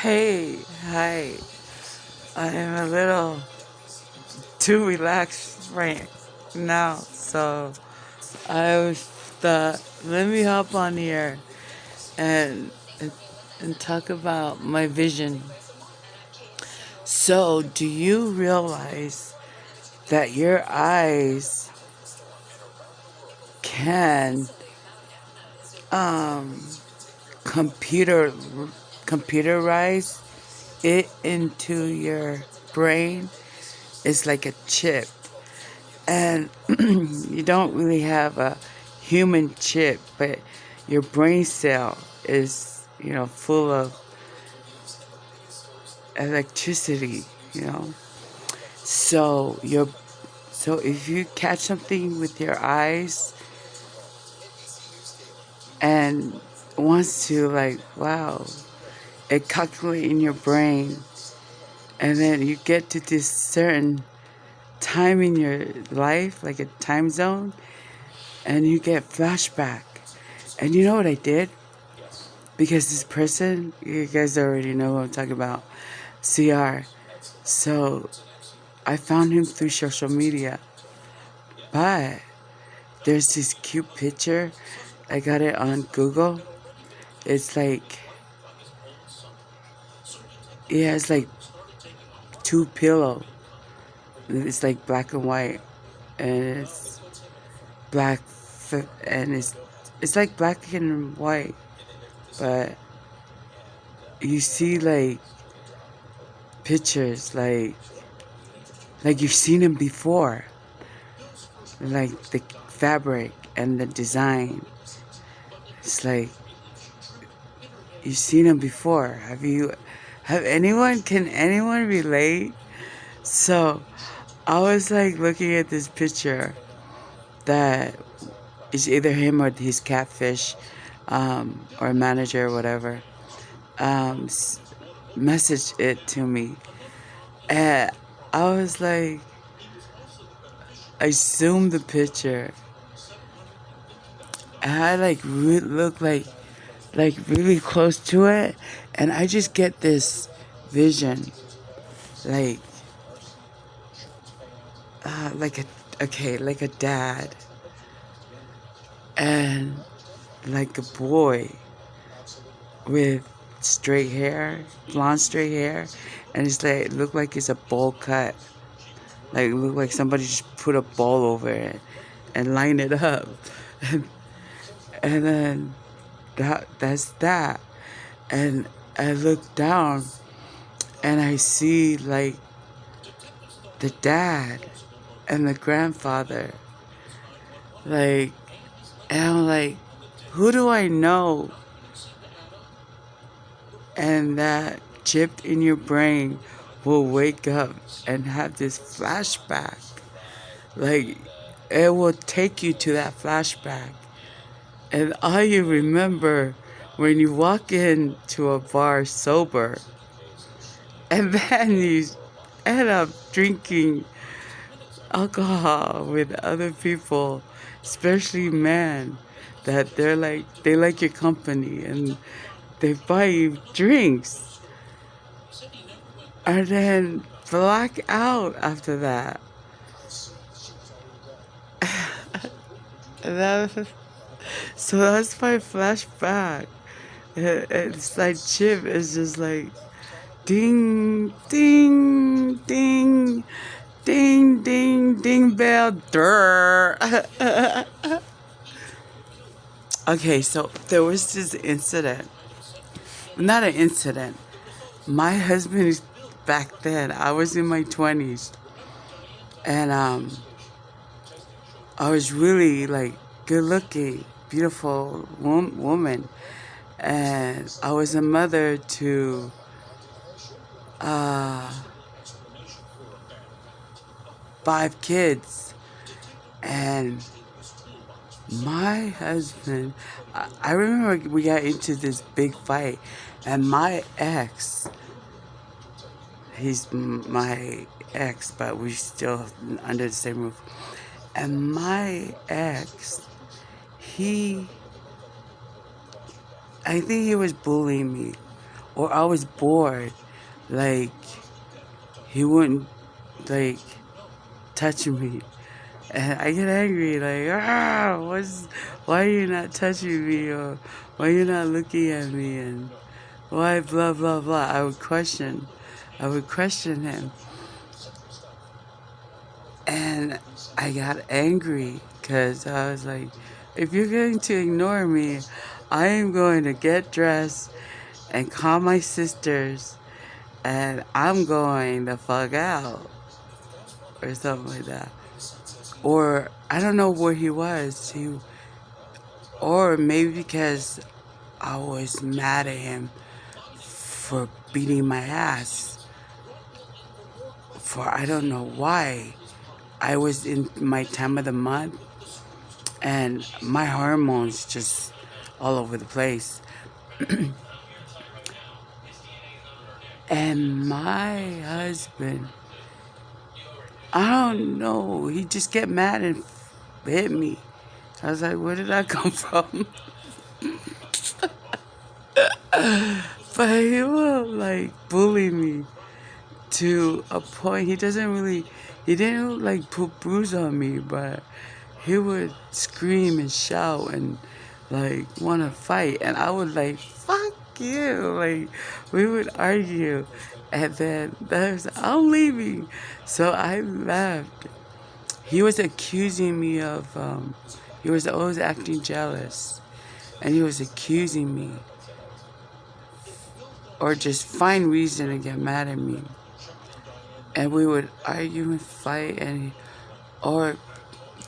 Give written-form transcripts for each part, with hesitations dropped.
Hey, hi. I am a little too relaxed right now, so I was thought, let me hop on here and and, and talk about my vision. So, do you realize that your eyes can um computer computerize it into your brain? It's like a chip. And you don't really have a human chip, but your brain cell is, full of electricity, you know. So so if you catch something with your eyes and wants to like, wow, it calculate in your brain, and then you get to this certain time in your life, like a time zone, and you get flashback. And you know what I did? Because this person, you guys already know who I'm talking about, CR. So I found him through social media. But there's this cute picture. I got it on Google. It's like, he has like two pillow. It's like black and white. And it's black, and it's like black and white. But you see like pictures like you've seen him before, like the fabric and the design. It's like you've seen him before. Can anyone relate? So I was like looking at this picture that is either him or his catfish, or manager or whatever, um, messaged it to me. And I was like, I zoomed the picture, and I like look like really close to it, and I just get this vision, like like a dad and like a boy with straight hair, blonde straight hair, and it's like it looked like it's a bowl cut, like it looked like somebody just put a bowl over it and lined it up, and then that's that. And I look down and I see like the dad and the grandfather, like, and I'm like, who do I know? And that chip in your brain will wake up and have this flashback. Like, it will take you to that flashback. And all you remember when you walk into a bar sober, and then you end up drinking alcohol with other people, especially men, that they like your company and they buy you drinks, and then black out after that. And so that's my flashback. It's like Chip is just like ding, ding, ding, ding, ding, ding bell, durr. Okay, so there was this incident. Not an incident. My husband is back then. I was in my 20s, and I was really like good looking, beautiful woman, and I was a mother to uh, 5 kids, and my husband, I remember we got into this big fight, and my ex, he's my ex, but we're still under the same roof. And my ex, he, I think he was bullying me, or I was bored. Like, he wouldn't, like, touch me. And I get angry, like, why are you not touching me? Or why are you not looking at me? And why, blah, blah, blah. I would question him. And I got angry because I was like, if you're going to ignore me, I am going to get dressed and call my sisters and I'm going the fuck out or something like that. Or I don't know where he was. Or maybe because I was mad at him for beating my ass. For I don't know why. I was in my time of the month and my hormones just all over the place. And my husband, I don't know, he just get mad and hit me. I was like, where did I come from? But he will like bully me to a point. He didn't like put bruise on me, but he would scream and shout and like want to fight. And I would like, fuck you. Like, we would argue. And then I'm leaving. So I left. He was accusing me of, he was always acting jealous. And he was accusing me. Or just find reason to get mad at me. And we would argue and fight. Or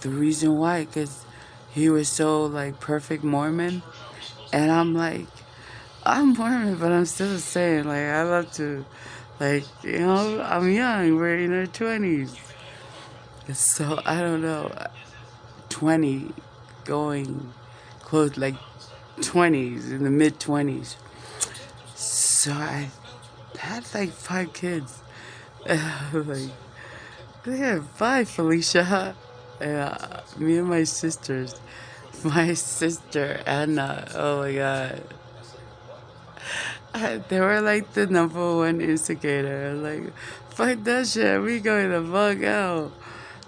the reason why, because he was so like perfect Mormon. And I'm like, I'm Mormon, but I'm still saying, like, I love to, like, I'm young, we're in our 20s. So, I don't know, 20, going close, like, 20s, in the mid-20s. So, I had, like, 5 kids. Like, yeah, bye, Felicia. Me and my sisters. My sister, Anna, oh my God. They were like the #1 instigator. Like, fuck that shit, we going the fuck out.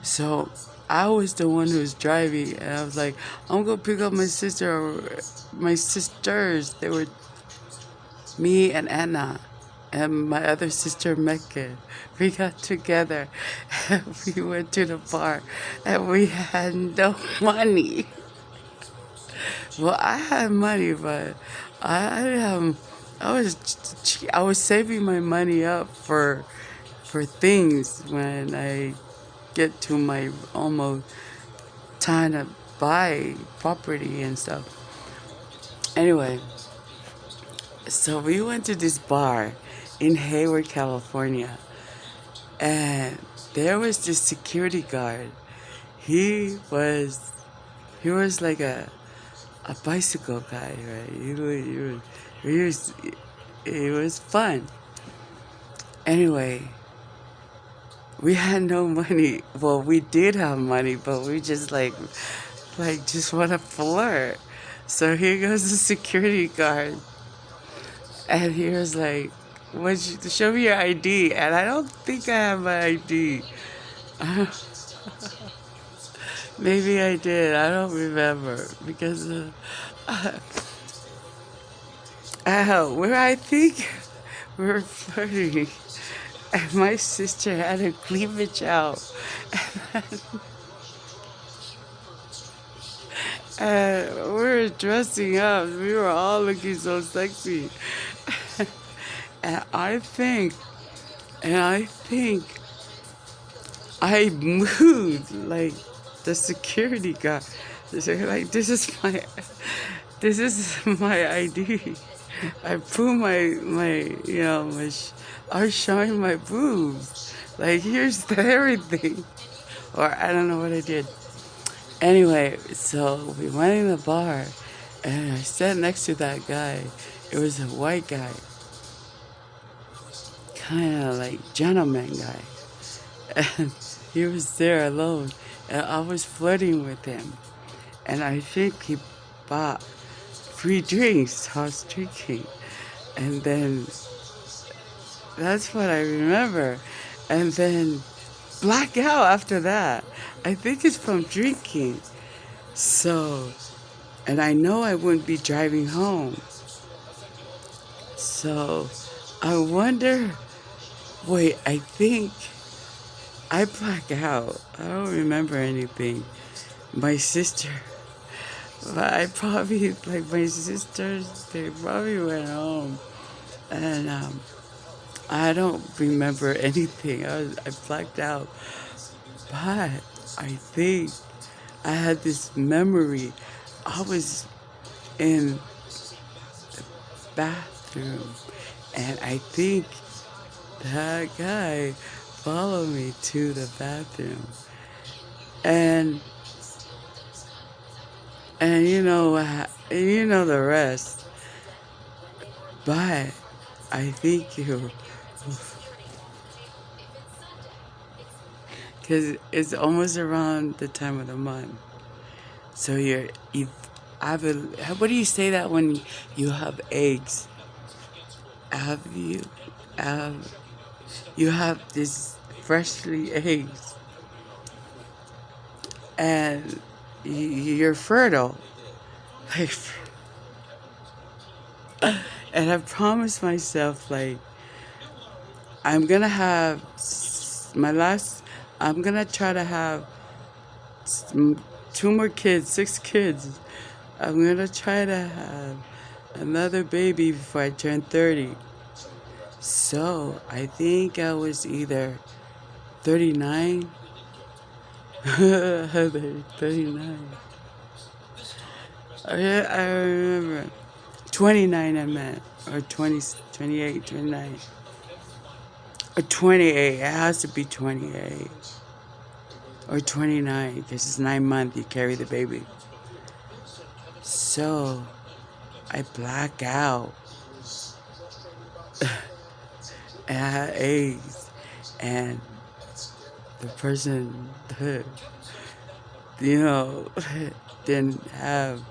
So I was the one who was driving, and I was like, I'm gonna pick up my sisters. They were me and Anna, and my other sister Mecca. We got together, and we went to the bar, and we had no money. Well, I had money, but I I was saving my money up for things when I get to my almost time to buy property and stuff. Anyway, so we went to this bar in Hayward, California, and there was this security guard. He was like a bicycle guy, right? It was fun. Anyway, we had no money. Well, we did have money, but we just just want to flirt. So here goes the security guard, and he was like, show me your ID." And I don't think I have my ID. Maybe I did. I don't remember because where I think we were flirting, and my sister had her cleavage out, and we were dressing up. We were all looking so sexy, and I think I moved like the security guard. They're like, this is my ID. I put I was showing my boobs. Like, here's everything. Or I don't know what I did. Anyway, so we went in the bar, and I sat next to that guy. It was a white guy. Kind of like gentleman guy. And he was there alone. And I was flirting with him. And I think he bought free drinks. I was drinking. And then that's what I remember. And then blackout after that. I think it's from drinking. So, and I know I wouldn't be driving home. So, I wonder, wait, I think I black out. I don't remember anything. My sister, but I probably, like my sisters, they probably went home. And I don't remember anything. I blacked out. But I think I had this memory. I was in the bathroom, and I think that guy followed me to the bathroom. And you know the rest. But I think because it's almost around the time of the month. So you have a, what do you say that when you have eggs? Have have you have this freshly eggs and you're fertile. Like, and I promised myself like I'm gonna have my last. I'm gonna try to have two more kids, 6 kids. I'm gonna try to have another baby before I turn 30. So I think I was either 39, 39. I remember 29. I meant or 20, 28, 29, or 28. It has to be 28 or 29 because it's 9 months. You carry the baby. So I black out. And I had AIDS, and the person, you know, didn't have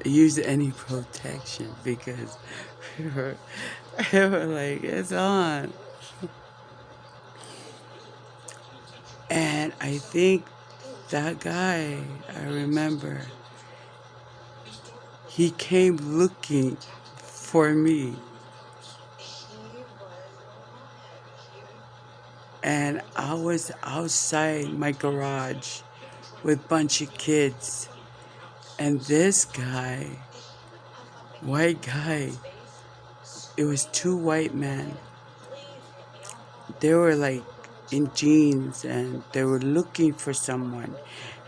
use any protection because we were like, it's on. And I think that guy, I remember, he came looking for me. And I was outside my garage with a bunch of kids. And this guy, white guy, it was two white men. They were like in jeans and they were looking for someone.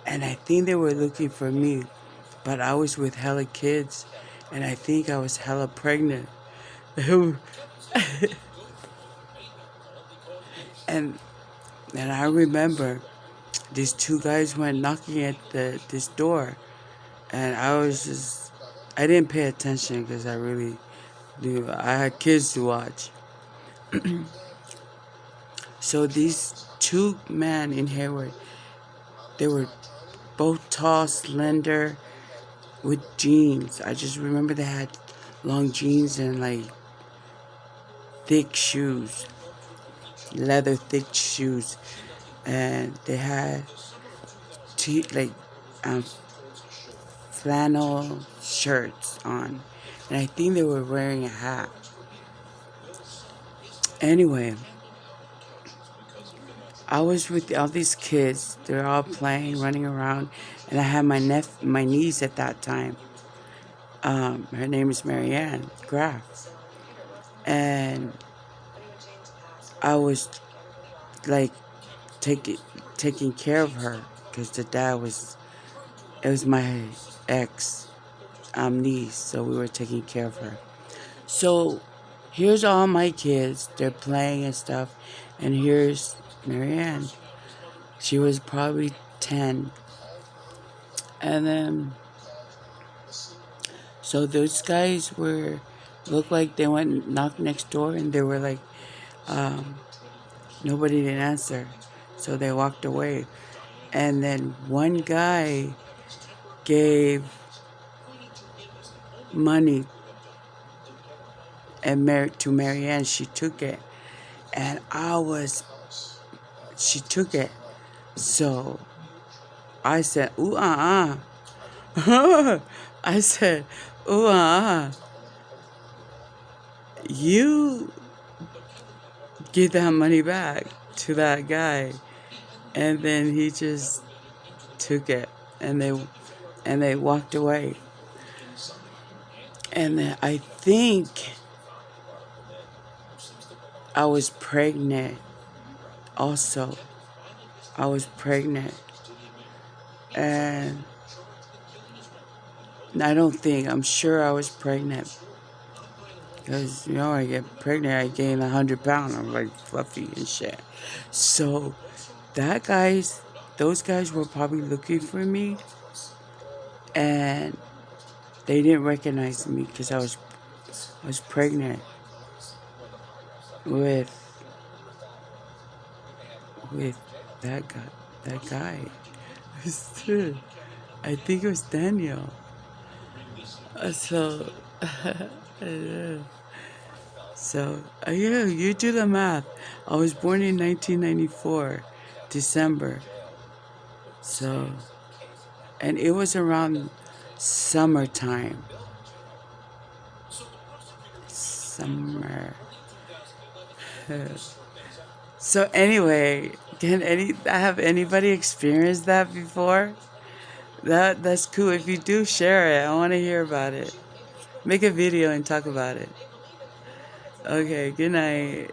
And I think they were looking for me. But I was with hella kids. And I think I was hella pregnant. and and I remember these two guys went knocking at this door. And I didn't pay attention because I really knew I had kids to watch. So these two men in Hayward, they were both tall, slender, with jeans. I just remember they had long jeans and like thick shoes, leather thick shoes, and they had like um, flannel shirts on, and I think they were wearing a hat. Anyway, I was with all these kids. They're all playing, running around, and I had my niece at that time. Her name is Marianne Graff, and I was like taking care of her because the dad was it was my ex niece, so we were taking care of her. So here's all my kids. They're playing and stuff, and here's Marianne. She was probably 10. And then, so those guys looked like they went and knocked next door and they were like, nobody didn't answer. So they walked away. And then one guy gave money and married to Marianne. She took it, and she took it. So I said, ooh, I said, ooh, you give that money back to that guy. And then he just took it, and they walked away. And then I think I was pregnant also. I was pregnant. And I'm sure I was pregnant. Because, I get pregnant, I gain 100 pounds. I'm like fluffy and shit. So, those guys were probably looking for me. And they didn't recognize me because I was pregnant with that guy. That guy. I think it was Daniel. So, yeah, you do the math. I was born in 1994, December. So, and it was around summertime. Summer. So anyway, have anybody experienced that before? That's cool. If you do, share it. I want to hear about it. Make a video and talk about it. Okay, good night.